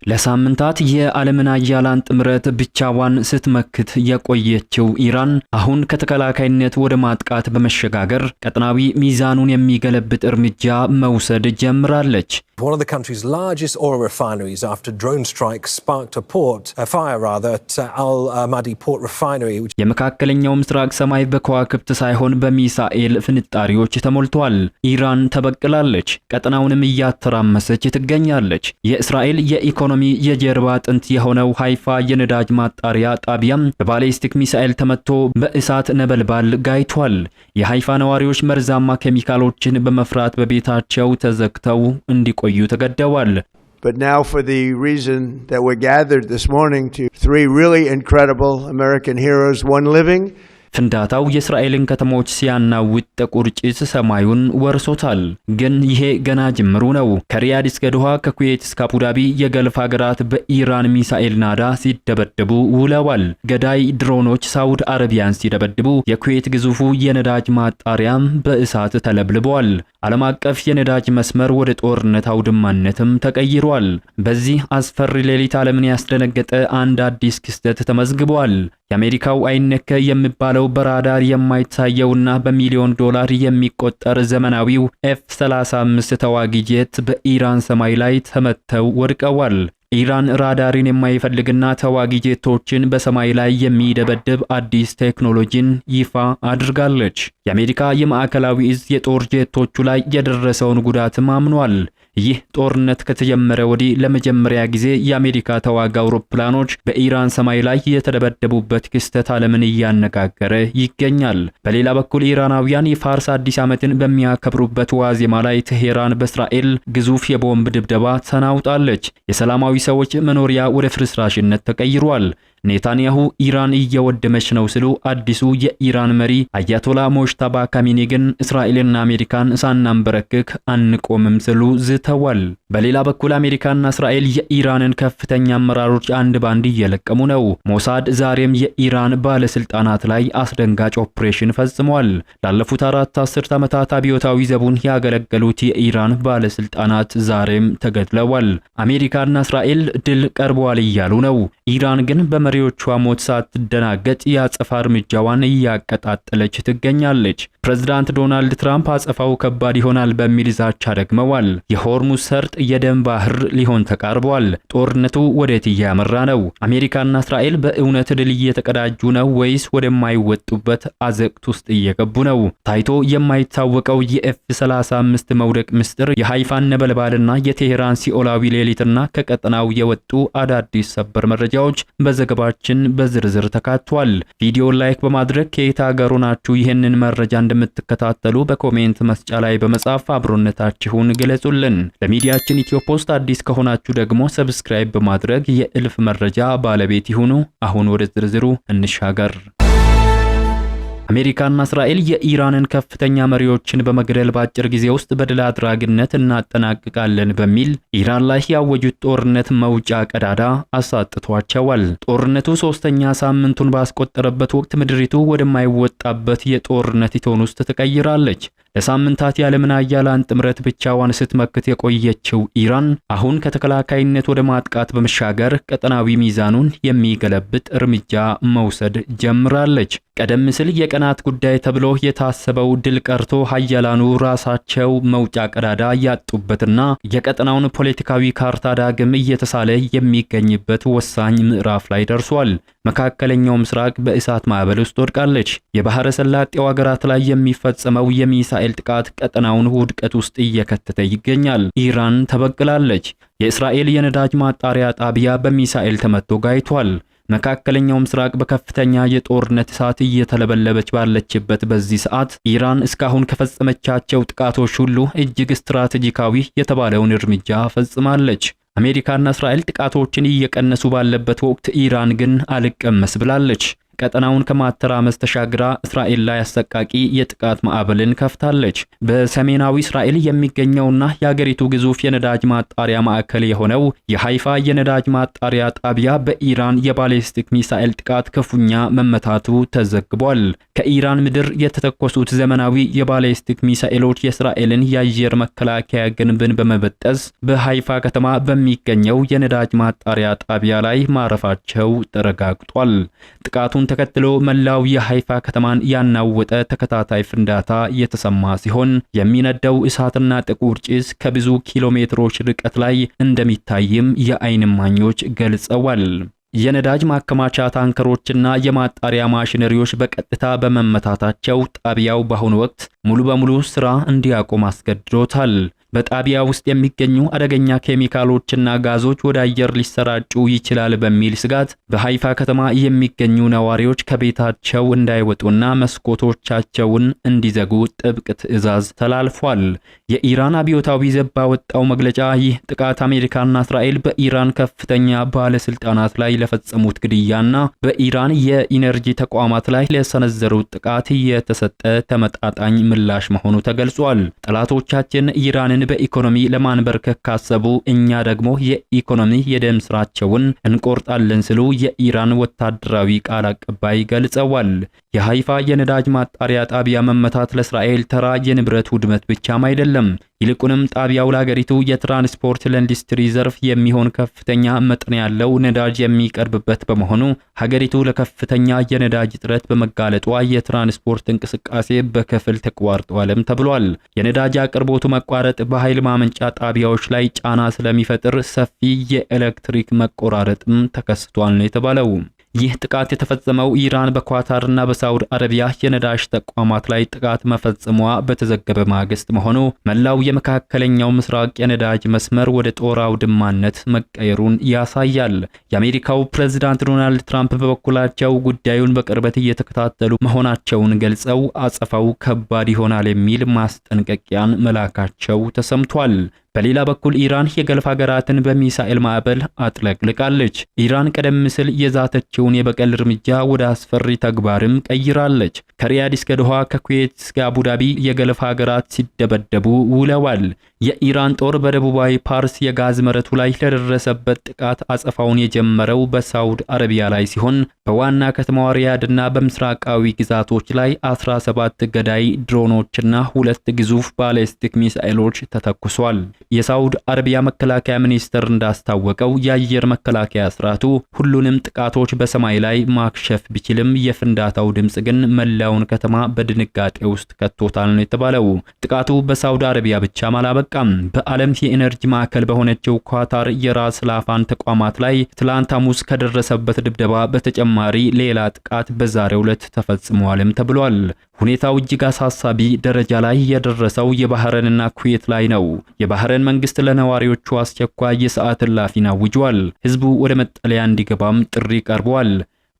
ለሳምንታት የዓለምን አያላን ጥምረት ብቻዋን ስትመክት የቆየችው ኢራን አሁን ከተከላካይነት ወደ ማጥቃት በመሸጋገር ቀጠናዊ ሚዛኑን የሚገለብጥ እርምጃ መውሰድ ጀምራለች። One of the country's largest oil refineries after drone strikes sparked a fire at Al Madi port refinery. የመካከለኛው ምስራቅ ሰማይ በከዋክብት ሳይሆን በሚሳኤል ፍንጣሪዎች ተሞልቷል። ኢራን ተበቅላለች፣ ቀጠናውንም እያተራመሰች ትገኛለች። የእስራኤል የኢኮኖሚ የጀርባ አጥንት የሆነው ሃይፋ የነዳጅ ማጣሪያ ጣቢያም በባሊስቲክ ሚሳኤል ተመቶ በእሳት ነበልባል ጋይቷል። የሃይፋ ነዋሪዎች መርዛማ ኬሚካሎችን በመፍራት በቤታቸው ተዘግተው እንዲቆዩ ተገደዋል። But now for the reason that we're gathered this morning to three really incredible American heroes, one living. ፍንዳታው የእስራኤልን ከተሞች ሲያናውጥ ጥቁር ጭስ ሰማዩን ወርሶታል። ግን ይሄ ገና ጅምሩ ነው። ከሪያድ እስከ ዶሃ፣ ከኩዌት እስከ አቡዳቢ የገልፍ ሀገራት በኢራን ሚሳኤል ናዳ ሲደበደቡ ውለዋል። ገዳይ ድሮኖች ሳውዲ አረቢያን ሲደበድቡ፣ የኩዌት ግዙፉ የነዳጅ ማጣሪያም በእሳት ተለብልቧል። ዓለም አቀፍ የነዳጅ መስመር ወደ ጦርነት አውድማነትም ተቀይሯል። በዚህ አስፈሪ ሌሊት ዓለምን ያስደነገጠ አንድ አዲስ ክስተት ተመዝግቧል። የአሜሪካው አይነከ የሚባለው በራዳር የማይታየውና በሚሊዮን ዶላር የሚቆጠር ዘመናዊው F-35 ተዋጊ ጄት በኢራን ሰማይ ላይ ተመተው ወድቀዋል። ኢራን ራዳርን የማይፈልግና ተዋጊ ጄቶችን በሰማይ ላይ የሚደበድብ አዲስ ቴክኖሎጂን ይፋ አድርጋለች። የአሜሪካ የማዕከላዊ እዝ የጦር ጄቶቹ ላይ የደረሰውን ጉዳትም አምኗል። ይህ ጦርነት ከተጀመረ ወዲህ ለመጀመሪያ ጊዜ የአሜሪካ ተዋጊ አውሮፕላኖች በኢራን ሰማይ ላይ የተደበደቡበት ክስተት ዓለምን እያነጋገረ ይገኛል። በሌላ በኩል ኢራናውያን የፋርስ አዲስ ዓመትን በሚያከብሩበት ዋዜማ ላይ ቴሄራን በእስራኤል ግዙፍ የቦምብ ድብደባ ተናውጣለች። የሰላማዊ ሰዎች መኖሪያ ወደ ፍርስራሽነት ተቀይሯል። ኔታንያሁ ኢራን እየወደመች ነው ሲሉ አዲሱ የኢራን መሪ አያቶላ ሞጅተባ ካሚኒ ግን እስራኤልና አሜሪካን ሳናንበረክክ አንቆምም ሲሉ ዝተዋል። በሌላ በኩል አሜሪካና እስራኤል የኢራንን ከፍተኛ አመራሮች አንድ ባንድ እየለቀሙ ነው። ሞሳድ ዛሬም የኢራን ባለስልጣናት ላይ አስደንጋጭ ኦፕሬሽን ፈጽሟል። ላለፉት 4 ዓመታት አብዮታዊ ዘቡን ያገለገሉት የኢራን ባለስልጣናት ዛሬም ተገድለዋል። አሜሪካና እስራኤል ድል ቀርበዋል እያሉ ነው። ኢራን ግን በመሪዎቿ ሞት ሳትደናገጥ የአጸፋ እርምጃዋን እያቀጣጠለች ትገኛለች። ፕሬዝዳንት ዶናልድ ትራምፕ አጸፋው ከባድ ይሆናል በሚል ዛቻ ደግመዋል። የሆርሙዝ ሰርጥ የደም ባህር ሊሆን ተቃርቧል። ጦርነቱ ወዴት እያመራ ነው? አሜሪካና እስራኤል በእውነት ድል እየተቀዳጁ ነው ወይስ ወደማይወጡበት አዘቅት ውስጥ እየገቡ ነው? ታይቶ የማይታወቀው የኤፍ-35 መውደቅ ምስጢር፣ የሃይፋን ነበልባልና የቴሄራን ሲኦላዊ ሌሊትና ከቀጠናው የወጡ አዳዲስ ሰበር መረጃዎች በዘገባችን በዝርዝር ተካቷል። ቪዲዮ ላይክ በማድረግ ከየት ሀገር ሆናችሁ ይህንን መረጃ እንደምትከታተሉ በኮሜንት መስጫ ላይ በመጻፍ አብሮነታችሁን ገለጹልን። ለሚዲያችን ኢትዮ ፖስት አዲስ ከሆናችሁ ደግሞ ሰብስክራይብ በማድረግ የእልፍ መረጃ ባለቤት ይሁኑ። አሁን ወደ ዝርዝሩ እንሻገር። አሜሪካና እስራኤል የኢራንን ከፍተኛ መሪዎችን በመግደል በአጭር ጊዜ ውስጥ በድል አድራጊነት እናጠናቅቃለን በሚል ኢራን ላይ ያወጁት ጦርነት መውጫ ቀዳዳ አሳጥቷቸዋል። ጦርነቱ 3ኛ ሳምንቱን ባስቆጠረበት ወቅት ምድሪቱ ወደማይወጣበት የጦርነት እቶን ውስጥ ተቀይራለች። ለሳምንታት የዓለምን አያላን ጥምረት ብቻዋን ስትመክት የቆየችው ኢራን አሁን ከተከላካይነት ወደ ማጥቃት በመሻገር ቀጠናዊ ሚዛኑን የሚገለብጥ እርምጃ መውሰድ ጀምራለች። ቀደም ሲል የቀናት ጉዳይ ተብሎ የታሰበው ድል ቀርቶ ሀያላኑ ራሳቸው መውጫ ቀዳዳ ያጡበትና የቀጠናውን ፖለቲካዊ ካርታ ዳግም እየተሳለ የሚገኝበት ወሳኝ ምዕራፍ ላይ ደርሷል። መካከለኛው ምስራቅ በእሳት ማዕበል ውስጥ ወድቃለች። የባህረ ሰላጤው ሀገራት ላይ የሚፈጸመው የሚሳኤል ጥቃት ቀጠናውን ውድቀት ውስጥ እየከተተ ይገኛል። ኢራን ተበቅላለች። የእስራኤል የነዳጅ ማጣሪያ ጣቢያ በሚሳኤል ተመቶ ጋይቷል። መካከለኛው ምስራቅ በከፍተኛ የጦርነት እሳት እየተለበለበች ባለችበት በዚህ ሰዓት ኢራን እስካሁን ከፈጸመቻቸው ጥቃቶች ሁሉ እጅግ ስትራቴጂካዊ የተባለውን እርምጃ ፈጽማለች። አሜሪካና እስራኤል ጥቃቶችን እየቀነሱ ባለበት ወቅት ኢራን ግን አልቀመስ ብላለች። ቀጠናውን ከማተራመስ ተሻግራ እስራኤል ላይ አሰቃቂ የጥቃት ማዕበልን ከፍታለች። በሰሜናዊ እስራኤል የሚገኘውና የሀገሪቱ ግዙፍ የነዳጅ ማጣሪያ ማዕከል የሆነው የሃይፋ የነዳጅ ማጣሪያ ጣቢያ በኢራን የባሊስቲክ ሚሳኤል ጥቃት ክፉኛ መመታቱ ተዘግቧል። ከኢራን ምድር የተተኮሱት ዘመናዊ የባሊስቲክ ሚሳኤሎች የእስራኤልን የአየር መከላከያ ግንብን በመበጠስ በሃይፋ ከተማ በሚገኘው የነዳጅ ማጣሪያ ጣቢያ ላይ ማረፋቸው ተረጋግጧል። ጥቃቱን ተከትሎ መላው የሃይፋ ከተማን ያናወጠ ተከታታይ ፍንዳታ የተሰማ ሲሆን የሚነደው እሳትና ጥቁር ጭስ ከብዙ ኪሎ ሜትሮች ርቀት ላይ እንደሚታይም የዓይን እማኞች ገልጸዋል። የነዳጅ ማከማቻ ታንከሮችና የማጣሪያ ማሽነሪዎች በቀጥታ በመመታታቸው ጣቢያው በአሁኑ ወቅት ሙሉ በሙሉ ስራ እንዲያቆም አስገድዶታል። በጣቢያ ውስጥ የሚገኙ አደገኛ ኬሚካሎችና ጋዞች ወደ አየር ሊሰራጩ ይችላል በሚል ስጋት በሃይፋ ከተማ የሚገኙ ነዋሪዎች ከቤታቸው እንዳይወጡና መስኮቶቻቸውን እንዲዘጉ ጥብቅ ትዕዛዝ ተላልፏል። የኢራን አብዮታዊ ዘብ ባወጣው መግለጫ ይህ ጥቃት አሜሪካና እስራኤል በኢራን ከፍተኛ ባለስልጣናት ላይ ለፈጸሙት ግድያና በኢራን የኢነርጂ ተቋማት ላይ ለሰነዘሩት ጥቃት የተሰጠ ተመጣጣኝ ምላሽ መሆኑ ተገልጿል። ጠላቶቻችን ኢራንን በኢኮኖሚ ለማንበርከክ ካሰቡ እኛ ደግሞ የኢኮኖሚ የደም ስራቸውን እንቆርጣለን ሲሉ የኢራን ወታደራዊ ቃል አቀባይ ገልጸዋል። የሃይፋ የነዳጅ ማጣሪያ ጣቢያ መመታት ለእስራኤል ተራ የንብረት ውድመት ብቻም አይደለም። ይልቁንም ጣቢያው ለሀገሪቱ የትራንስፖርት ለኢንዱስትሪ ዘርፍ የሚሆን ከፍተኛ መጠን ያለው ነዳጅ የሚቀርብበት በመሆኑ ሀገሪቱ ለከፍተኛ የነዳጅ እጥረት በመጋለጧ የትራንስፖርት እንቅስቃሴ በከፊል ተቋርጧልም ተብሏል። የነዳጅ አቅርቦቱ መቋረጥ በኃይል ማመንጫ ጣቢያዎች ላይ ጫና ስለሚፈጥር ሰፊ የኤሌክትሪክ መቆራረጥም ተከስቷል ነው የተባለው። ይህ ጥቃት የተፈጸመው ኢራን በኳታርና በሳውዲ አረቢያ የነዳጅ ተቋማት ላይ ጥቃት መፈጸሟ በተዘገበ ማግስት መሆኑ መላው የመካከለኛው ምስራቅ የነዳጅ መስመር ወደ ጦር አውድማነት መቀየሩን ያሳያል። የአሜሪካው ፕሬዝዳንት ዶናልድ ትራምፕ በበኩላቸው ጉዳዩን በቅርበት እየተከታተሉ መሆናቸውን ገልጸው አጸፋው ከባድ ይሆናል የሚል ማስጠንቀቂያን መላካቸው ተሰምቷል። በሌላ በኩል ኢራን የገልፍ ሀገራትን በሚሳኤል ማዕበል አጥለቅልቃለች። ኢራን ቀደም ሲል የዛተችውን የበቀል እርምጃ ወደ አስፈሪ ተግባርም ቀይራለች። ከሪያድ እስከ ዶሃ፣ ከኩዌት እስከ አቡዳቢ የገልፍ ሀገራት ሲደበደቡ ውለዋል። የኢራን ጦር በደቡባዊ ፓርስ የጋዝ መሬቱ ላይ ለደረሰበት ጥቃት አጸፋውን የጀመረው በሳውዲ አረቢያ ላይ ሲሆን በዋና ከተማዋ ሪያድና በምስራቃዊ ግዛቶች ላይ 17 ገዳይ ድሮኖችና 2 ግዙፍ ባሊስቲክ ሚሳኤሎች ተተኩሷል። የሳውዲ አረቢያ መከላከያ ሚኒስቴር እንዳስታወቀው የአየር መከላከያ ስርዓቱ ሁሉንም ጥቃቶች በሰማይ ላይ ማክሸፍ ቢችልም የፍንዳታው ድምጽ ግን መላውን ከተማ በድንጋጤ ውስጥ ከቶታል ነው የተባለው። ጥቃቱ በሳውዲ አረቢያ ብቻም አላበቃም። በዓለም የኢነርጂ ማዕከል በሆነችው ኳታር የራስ ላፋን ተቋማት ላይ ትላንት ሐሙስ ከደረሰበት ድብደባ በተጨማሪ ሌላ ጥቃት በዛሬው ዕለት ተፈጽሟልም ተብሏል። ሁኔታው እጅግ አሳሳቢ ደረጃ ላይ የደረሰው የባህረንና ኩዌት ላይ ነው። የባህረን መንግስት ለነዋሪዎቹ አስቸኳይ የሰዓት እላፊን አውጇል። ህዝቡ ወደ መጠለያ እንዲገባም ጥሪ ቀርቧል።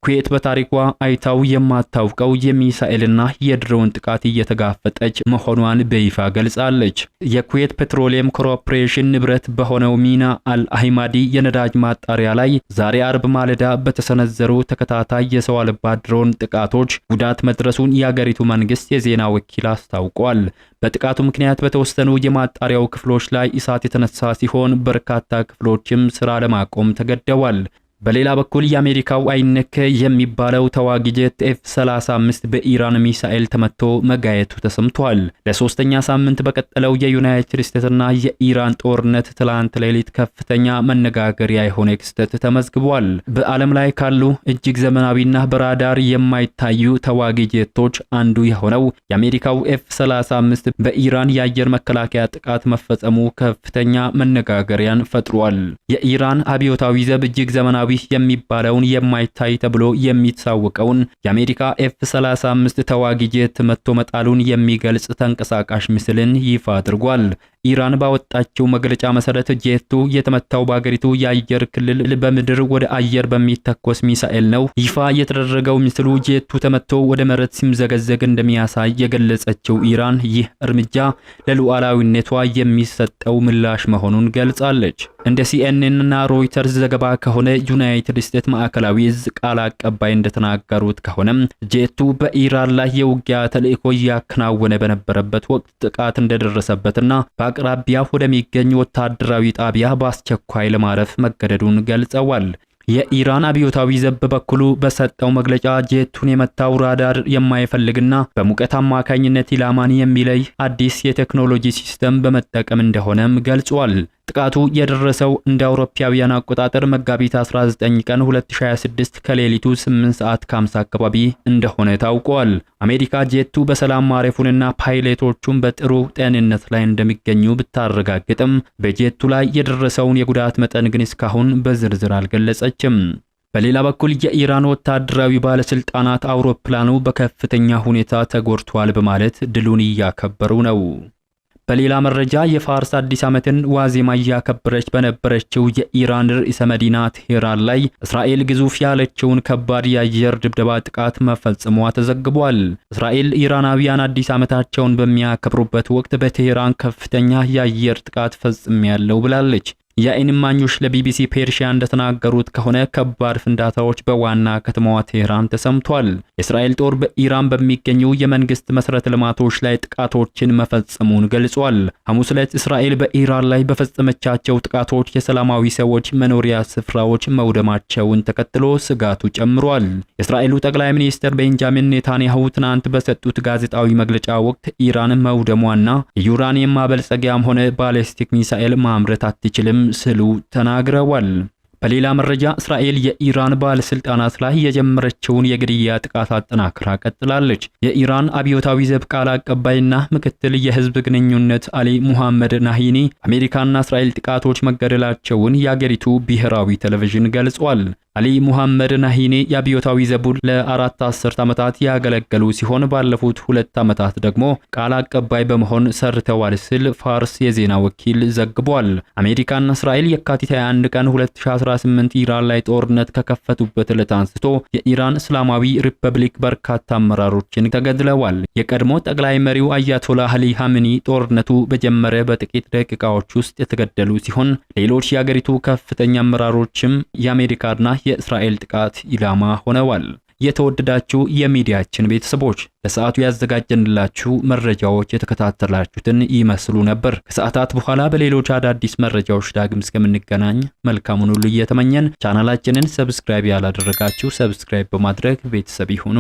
ኩዌት በታሪኳ አይታው የማታውቀው የሚሳኤልና የድሮን ጥቃት እየተጋፈጠች መሆኗን በይፋ ገልጻለች። የኩዌት ፔትሮሊየም ኮርፖሬሽን ንብረት በሆነው ሚና አልአህማዲ የነዳጅ ማጣሪያ ላይ ዛሬ አርብ ማለዳ በተሰነዘሩ ተከታታይ የሰው አልባ ድሮን ጥቃቶች ጉዳት መድረሱን የአገሪቱ መንግስት የዜና ወኪል አስታውቋል። በጥቃቱ ምክንያት በተወሰኑ የማጣሪያው ክፍሎች ላይ እሳት የተነሳ ሲሆን በርካታ ክፍሎችም ስራ ለማቆም ተገደዋል። በሌላ በኩል የአሜሪካው አይነክ የሚባለው ተዋጊ ጄት F-35 በኢራን ሚሳኤል ተመቶ መጋየቱ ተሰምቷል። ለሶስተኛ ሳምንት በቀጠለው የዩናይትድ ስቴትስና የኢራን ጦርነት ትላንት ሌሊት ከፍተኛ መነጋገሪያ የሆነ ክስተት ተመዝግቧል። በዓለም ላይ ካሉ እጅግ ዘመናዊና በራዳር የማይታዩ ተዋጊ ጄቶች አንዱ የሆነው የአሜሪካው F-35 በኢራን የአየር መከላከያ ጥቃት መፈጸሙ ከፍተኛ መነጋገሪያን ፈጥሯል። የኢራን አብዮታዊ ዘብ እጅግ ዘመናዊ የሚባለውን የማይታይ ተብሎ የሚታወቀውን የአሜሪካ F-35 ተዋጊ ጄት መቶ መጣሉን የሚገልጽ ተንቀሳቃሽ ምስልን ይፋ አድርጓል። ኢራን ባወጣችው መግለጫ መሰረት ጄቱ የተመታው በአገሪቱ የአየር ክልል በምድር ወደ አየር በሚተኮስ ሚሳኤል ነው። ይፋ የተደረገው ምስሉ ጄቱ ተመቶ ወደ መሬት ሲምዘገዘግ እንደሚያሳይ የገለጸችው ኢራን ይህ እርምጃ ለሉዓላዊነቷ የሚሰጠው ምላሽ መሆኑን ገልጻለች። እንደ CNN እና ሮይተርስ ዘገባ ከሆነ ዩናይትድ ስቴትስ ማዕከላዊ እዝ ቃል አቀባይ እንደተናገሩት ከሆነም ጄቱ በኢራን ላይ የውጊያ ተልዕኮ ያከናወነ በነበረበት ወቅት ጥቃት እንደደረሰበትና በአቅራቢያው ወደሚገኝ ወታደራዊ ጣቢያ በአስቸኳይ ለማረፍ መገደዱን ገልጸዋል። የኢራን አብዮታዊ ዘብ በበኩሉ በሰጠው መግለጫ ጄቱን የመታው ራዳር የማይፈልግና በሙቀት አማካኝነት ኢላማን የሚለይ አዲስ የቴክኖሎጂ ሲስተም በመጠቀም እንደሆነም ገልጿል። ጥቃቱ የደረሰው እንደ አውሮፓውያን አቆጣጠር መጋቢት 19 ቀን 2026 ከሌሊቱ 8:50 አካባቢ እንደሆነ ታውቋል። አሜሪካ ጄቱ በሰላም ማረፉንና ፓይለቶቹም በጥሩ ጤንነት ላይ እንደሚገኙ ብታረጋግጥም በጄቱ ላይ የደረሰውን የጉዳት መጠን ግን እስካሁን በዝርዝር አልገለጸችም። በሌላ በኩል የኢራን ወታደራዊ ባለስልጣናት አውሮፕላኑ በከፍተኛ ሁኔታ ተጎድቷል በማለት ድሉን እያከበሩ ነው። በሌላ መረጃ የፋርስ አዲስ ዓመትን ዋዜማ እያከበረች በነበረችው የኢራን ርዕሰ መዲና ቴህራን ላይ እስራኤል ግዙፍ ያለችውን ከባድ የአየር ድብደባ ጥቃት መፈጸሟ ተዘግቧል። እስራኤል ኢራናውያን አዲስ ዓመታቸውን በሚያከብሩበት ወቅት በቴህራን ከፍተኛ የአየር ጥቃት ፈጽሜያለሁ ብላለች። የዓይን እማኞች ለቢቢሲ ፔርሺያ እንደተናገሩት ከሆነ ከባድ ፍንዳታዎች በዋና ከተማዋ ቴህራን ተሰምቷል። የእስራኤል ጦር በኢራን በሚገኙ የመንግስት መሰረተ ልማቶች ላይ ጥቃቶችን መፈጸሙን ገልጿል። ሐሙስ ዕለት እስራኤል በኢራን ላይ በፈጸመቻቸው ጥቃቶች የሰላማዊ ሰዎች መኖሪያ ስፍራዎች መውደማቸውን ተከትሎ ስጋቱ ጨምሯል። የእስራኤሉ ጠቅላይ ሚኒስትር ቤንጃሚን ኔታንያሁ ትናንት በሰጡት ጋዜጣዊ መግለጫ ወቅት ኢራን መውደሟና የዩራኒየም ማበልጸጊያም ሆነ ባሊስቲክ ሚሳኤል ማምረት አትችልም ስሉ ተናግረዋል። በሌላ መረጃ እስራኤል የኢራን ባለስልጣናት ላይ የጀመረችውን የግድያ ጥቃት አጠናክራ ቀጥላለች። የኢራን አብዮታዊ ዘብ ቃል አቀባይና ምክትል የህዝብ ግንኙነት አሊ ሙሐመድ ናሂኒ አሜሪካና እስራኤል ጥቃቶች መገደላቸውን የአገሪቱ ብሔራዊ ቴሌቪዥን ገልጿል። አሊ ሙሐመድ ናሂኒ የአብዮታዊ ዘቡን ለ4 አስርት ዓመታት ያገለገሉ ሲሆን ባለፉት 2 ዓመታት ደግሞ ቃል አቀባይ በመሆን ሰርተዋል ሲል ፋርስ የዜና ወኪል ዘግቧል። አሜሪካና እስራኤል የካቲት 21 ቀን 2018 ኢራን ላይ ጦርነት ከከፈቱበት ዕለት አንስቶ የኢራን እስላማዊ ሪፐብሊክ በርካታ አመራሮችን ተገድለዋል። የቀድሞ ጠቅላይ መሪው አያቶላህ አሊ ኻሜኒ ጦርነቱ በጀመረ በጥቂት ደቂቃዎች ውስጥ የተገደሉ ሲሆን ሌሎች የአገሪቱ ከፍተኛ አመራሮችም የአሜሪካና የእስራኤል ጥቃት ኢላማ ሆነዋል። የተወደዳችሁ የሚዲያችን ቤተሰቦች ለሰዓቱ ያዘጋጀንላችሁ መረጃዎች የተከታተላችሁትን ይመስሉ ነበር። ከሰዓታት በኋላ በሌሎች አዳዲስ መረጃዎች ዳግም እስከምንገናኝ መልካሙን ሁሉ እየተመኘን ቻናላችንን ሰብስክራይብ ያላደረጋችሁ ሰብስክራይብ በማድረግ ቤተሰብ ይሁኑ።